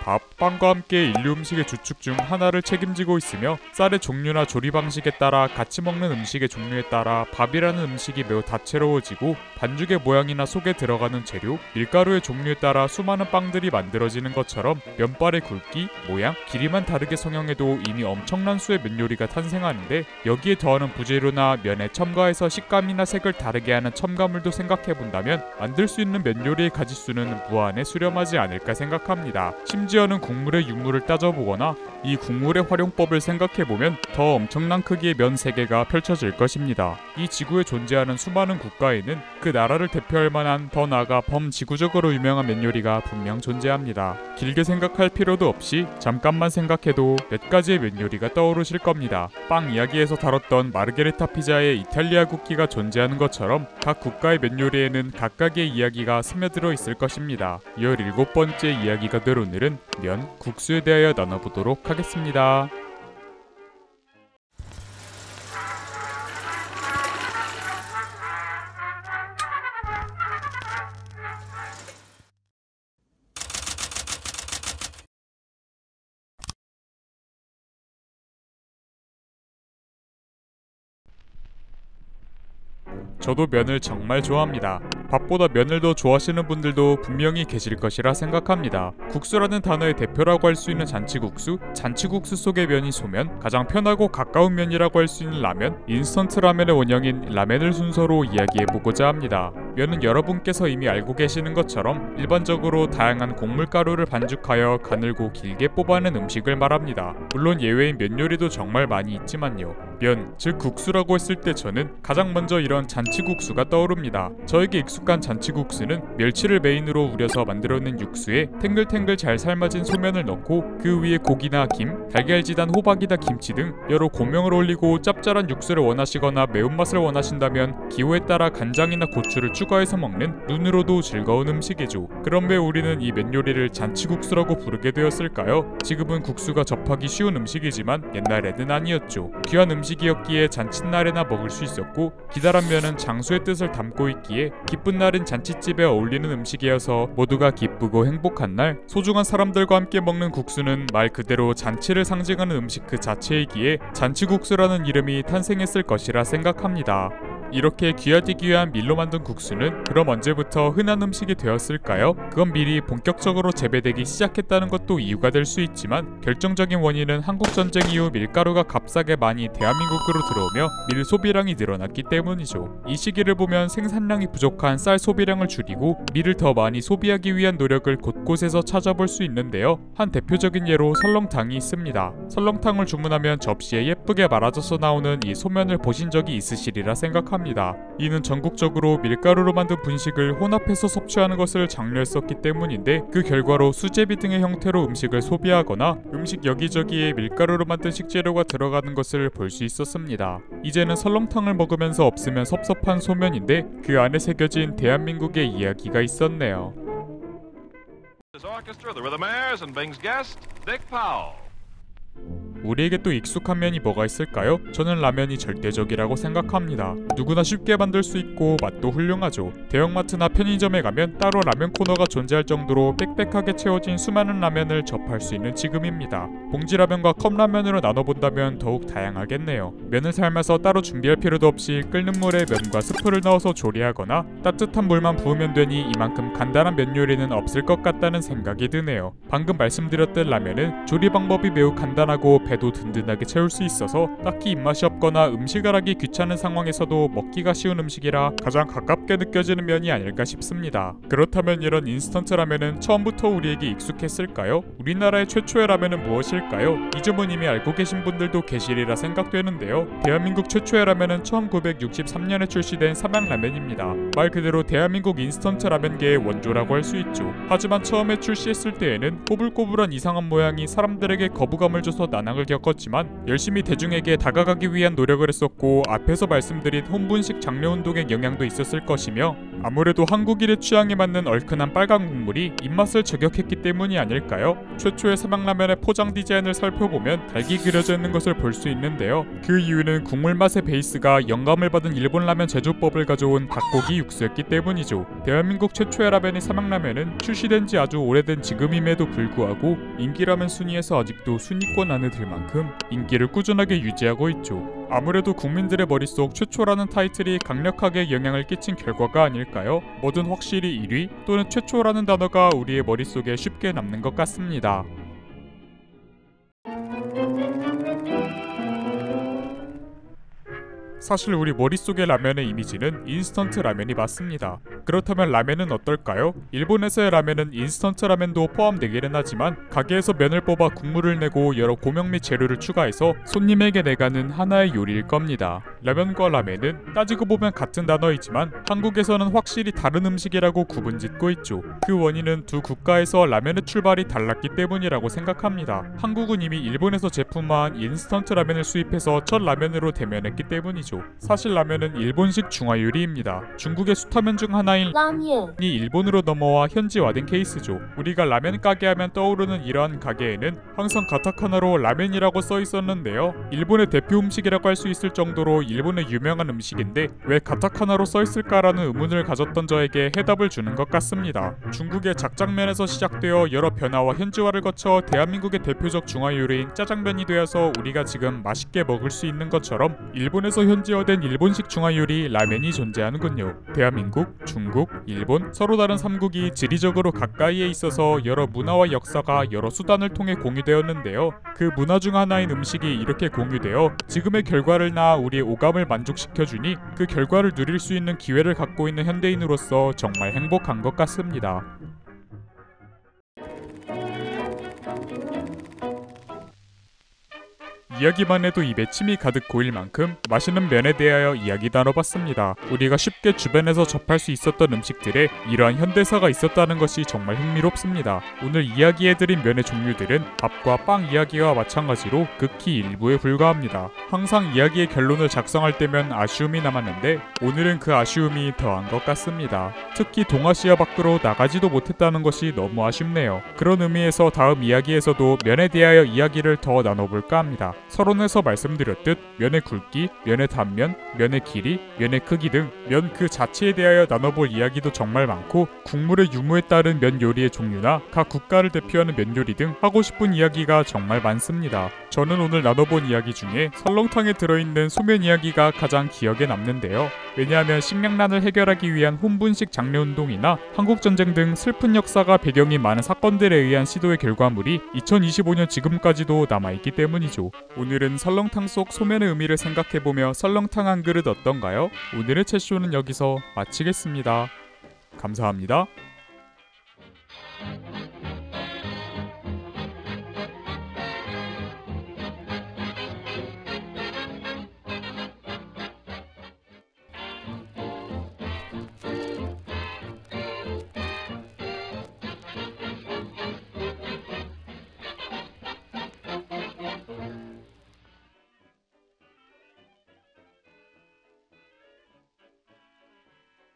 밥, 빵과 함께 인류 음식의 주축 중 하나를 책임지고 있으며 쌀의 종류나 조리 방식에 따라 같이 먹는 음식의 종류에 따라 밥이라는 음식이 매우 다채로워지고 반죽의 모양이나 속에 들어가는 재료, 밀가루의 종류에 따라 수많은 빵들이 만들어지는 것처럼 면발의 굵기, 모양, 길이만 다르게 성형해도 이미 엄청난 수의 면 요리가 탄생하는데 여기에 더하는 부재료나 면에 첨가해서 식감이나 색을 다르게 하는 첨가물도 생각해본다면 만들 수 있는 면 요리의 가짓수는 무한에 수렴하지 않을까 생각합니다. 심지어는 국물의 유무를 따져보거나 이 국물의 활용법을 생각해보면 더 엄청난 크기의 면 세계가 펼쳐질 것입니다. 이 지구에 존재하는 수많은 국가에는 그 나라를 대표할 만한 더 나아가 범지구적으로 유명한 면 요리가 분명 존재합니다. 길게 생각할 필요도 없이 잠깐만 생각해도 몇 가지의 면 요리가 떠오르실 겁니다. 빵 이야기에서 다뤘던 마르게리타 피자의 이탈리아 쿠키가 존재하는 것처럼 각 국가의 면 요리에는 각각의 이야기가 스며들어 있을 것입니다. 17번째 이야기가 될 오늘은 면, 국수에 대하여 나눠보도록 하겠습니다. 저도 면을 정말 좋아합니다. 밥보다 면을 더 좋아하시는 분들도 분명히 계실 것이라 생각합니다. 국수라는 단어의 대표라고 할 수 있는 잔치국수, 잔치국수 속의 면이 소면, 가장 편하고 가까운 면이라고 할 수 있는 라면, 인스턴트 라면의 원형인 라멘을 순서로 이야기해보고자 합니다. 면은 여러분께서 이미 알고 계시는 것처럼 일반적으로 다양한 곡물가루를 반죽하여 가늘고 길게 뽑아낸 음식을 말합니다. 물론 예외인 면 요리도 정말 많이 있지만요. 면, 즉 국수라고 했을 때 저는 가장 먼저 이런 잔치국수가 떠오릅니다. 저에게 익숙한 잔치국수는 멸치를 메인으로 우려서 만들어낸 육수에 탱글탱글 잘 삶아진 소면을 넣고 그 위에 고기나 김, 달걀지단 호박이나 김치 등 여러 고명을 올리고 짭짤한 육수를 원하시거나 매운맛을 원하신다면 기호에 따라 간장이나 고추를 추가해서 먹는 눈으로도 즐거운 음식이죠. 그럼 왜 우리는 이 면 요리를 잔치국수라고 부르게 되었을까요? 지금은 국수가 접하기 쉬운 음식이지만 옛날에는 아니었죠. 귀한 음식이었기에 잔칫날에나 먹을 수 있었고 기다란 면은 장수의 뜻을 담고 있기에 기쁜 날인 잔칫집에 어울리는 음식이어서 모두가 기쁘고 행복한 날 소중한 사람들과 함께 먹는 국수는 말 그대로 잔치를 상징하는 음식 그 자체이기에 잔치국수라는 이름이 탄생했을 것이라 생각합니다. 이렇게 귀하디 귀한 밀로 만든 국수는 그럼 언제부터 흔한 음식이 되었을까요? 그건 미리 본격적으로 재배되기 시작했다는 것도 이유가 될 수 있지만 결정적인 원인은 한국전쟁 이후 밀가루가 값싸게 많이 대한민국으로 들어오며 밀 소비량이 늘어났기 때문이죠. 이 시기를 보면 생산량이 부족한 쌀 소비량을 줄이고 밀을 더 많이 소비하기 위한 노력을 곳곳에서 찾아볼 수 있는데요. 한 대표적인 예로 설렁탕이 있습니다. 설렁탕을 주문하면 접시에 예쁘게 말아져서 나오는 이 소면을 보신 적이 있으시리라 생각합니다. 이는 전국적으로 밀가루로 만든 분식을 혼합해서 섭취하는 것을 장려했었기 때문인데 그 결과로 수제비 등의 형태로 음식을 소비하거나 음식 여기저기에 밀가루로 만든 식재료가 들어가는 것을 볼 수 있었습니다. 이제는 설렁탕을 먹으면서 없으면 섭섭한 소면인데 그 안에 새겨진 대한민국의 이야기가 있었네요. 우리에게 또 익숙한 면이 뭐가 있을까요? 저는 라면이 절대적이라고 생각합니다. 누구나 쉽게 만들 수 있고 맛도 훌륭하죠. 대형마트나 편의점에 가면 따로 라면 코너가 존재할 정도로 빽빽하게 채워진 수많은 라면을 접할 수 있는 지금입니다. 봉지라면과 컵라면으로 나눠본다면 더욱 다양하겠네요. 면을 삶아서 따로 준비할 필요도 없이 끓는 물에 면과 스프를 넣어서 조리하거나 따뜻한 물만 부으면 되니 이만큼 간단한 면 요리는 없을 것 같다는 생각이 드네요. 방금 말씀드렸던 라면은 조리 방법이 매우 간단하고 배도 든든하게 채울 수 있어서 딱히 입맛이 없거나 음식을 하기 귀찮은 상황에서도 먹기가 쉬운 음식이라 가장 가깝게 느껴지는 면이 아닐까 싶습니다. 그렇다면 이런 인스턴트 라면은 처음부터 우리에게 익숙했을까요? 우리나라의 최초의 라면은 무엇일까요? 이 점은 이미 알고 계신 분들도 계시리라 생각되는데요. 대한민국 최초의 라면은 1963년에 출시된 삼양라면입니다. 말 그대로 대한민국 인스턴트 라면계의 원조라고 할 수 있죠. 하지만 처음에 출시했을 때에는 꼬불꼬불한 이상한 모양이 사람들에게 거부감을 줘서 난항을 압박을 겪었지만 열심히 대중에게 다가가기 위한 노력을 했었고, 앞에서 말씀드린 혼분식 장려운동의 영향도 있었을 것이며, 아무래도 한국인의 취향에 맞는 얼큰한 빨간 국물이 입맛을 저격했기 때문이 아닐까요? 최초의 삼양라면의 포장 디자인을 살펴보면 닭이 그려져 있는 것을 볼 수 있는데요. 그 이유는 국물 맛의 베이스가 영감을 받은 일본 라면 제조법을 가져온 닭고기 육수였기 때문이죠. 대한민국 최초의 라면인 삼양라면은 출시된 지 아주 오래된 지금임에도 불구하고 인기라면 순위에서 아직도 순위권 안에 들 만큼 인기를 꾸준하게 유지하고 있죠. 아무래도 국민들의 머릿속 최초라는 타이틀이 강력하게 영향을 끼친 결과가 아닐까요? 뭐든 확실히 1위 또는 최초라는 단어가 우리의 머릿속에 쉽게 남는 것 같습니다. 사실 우리 머릿속의 라면의 이미지는 인스턴트 라면이 맞습니다. 그렇다면 라면은 어떨까요? 일본에서의 라면은 인스턴트 라면도 포함되기는 하지만 가게에서 면을 뽑아 국물을 내고 여러 고명 및 재료를 추가해서 손님에게 내가는 하나의 요리일 겁니다. 라면과 라멘은 따지고 보면 같은 단어이지만 한국에서는 확실히 다른 음식이라고 구분짓고 있죠. 그 원인은 두 국가에서 라면의 출발이 달랐기 때문이라고 생각합니다. 한국은 이미 일본에서 제품화한 인스턴트 라면을 수입해서 첫 라면으로 대면했기 때문이죠. 사실 라면은 일본식 중화 요리입니다. 중국의 수타면 중 하나인 라면이 일본으로 넘어와 현지화된 케이스죠. 우리가 라면 가게 하면 떠오르는 이러한 가게에는 항상 가타카나로 라면이라고 써 있었는데요. 일본의 대표 음식이라고 할 수 있을 정도로 일본의 유명한 음식인데 왜 가타카나로 써 있을까라는 의문을 가졌던 저에게 해답을 주는 것 같습니다. 중국의 작장면에서 시작되어 여러 변화와 현지화를 거쳐 대한민국의 대표적 중화 요리인 짜장면이 되어서 우리가 지금 맛있게 먹을 수 있는 것처럼 일본에서 현지화된 일본식 중화 요리 라멘이 존재하는군요. 대한민국, 중국, 일본 서로 다른 3국이 지리적으로 가까이에 있어서 여러 문화와 역사가 여러 수단을 통해 공유되었는데요. 그 문화 중 하나인 음식이 이렇게 공유되어 지금의 결과를 낳아 우리의 오감을 만족시켜주니 그 결과를 누릴 수 있는 기회를 갖고 있는 현대인으로서 정말 행복한 것 같습니다. 이야기만 해도 입에 침이 가득 고일 만큼 맛있는 면에 대하여 이야기 나눠봤습니다. 우리가 쉽게 주변에서 접할 수 있었던 음식들에 이러한 현대사가 있었다는 것이 정말 흥미롭습니다. 오늘 이야기해드린 면의 종류들은 밥과 빵 이야기와 마찬가지로 극히 일부에 불과합니다. 항상 이야기의 결론을 작성할 때면 아쉬움이 남았는데 오늘은 그 아쉬움이 더한 것 같습니다. 특히 동아시아 밖으로 나가지도 못했다는 것이 너무 아쉽네요. 그런 의미에서 다음 이야기에서도 면에 대하여 이야기를 더 나눠볼까 합니다. 서론에서 말씀드렸듯 면의 굵기, 면의 단면, 면의 길이, 면의 크기 등 면 그 자체에 대하여 나눠볼 이야기도 정말 많고 국물의 유무에 따른 면 요리의 종류나 각 국가를 대표하는 면 요리 등 하고 싶은 이야기가 정말 많습니다. 저는 오늘 나눠본 이야기 중에 설렁탕에 들어있는 소면 이야기가 가장 기억에 남는데요. 왜냐하면 식량난을 해결하기 위한 혼분식 장려운동이나 한국전쟁 등 슬픈 역사가 배경인 많은 사건들에 의한 시도의 결과물이 2025년 지금까지도 남아있기 때문이죠. 오늘은 설렁탕 속 소면의 의미를 생각해보며 설렁탕 한 그릇 어떤가요? 오늘의 채쇼는 여기서 마치겠습니다. 감사합니다.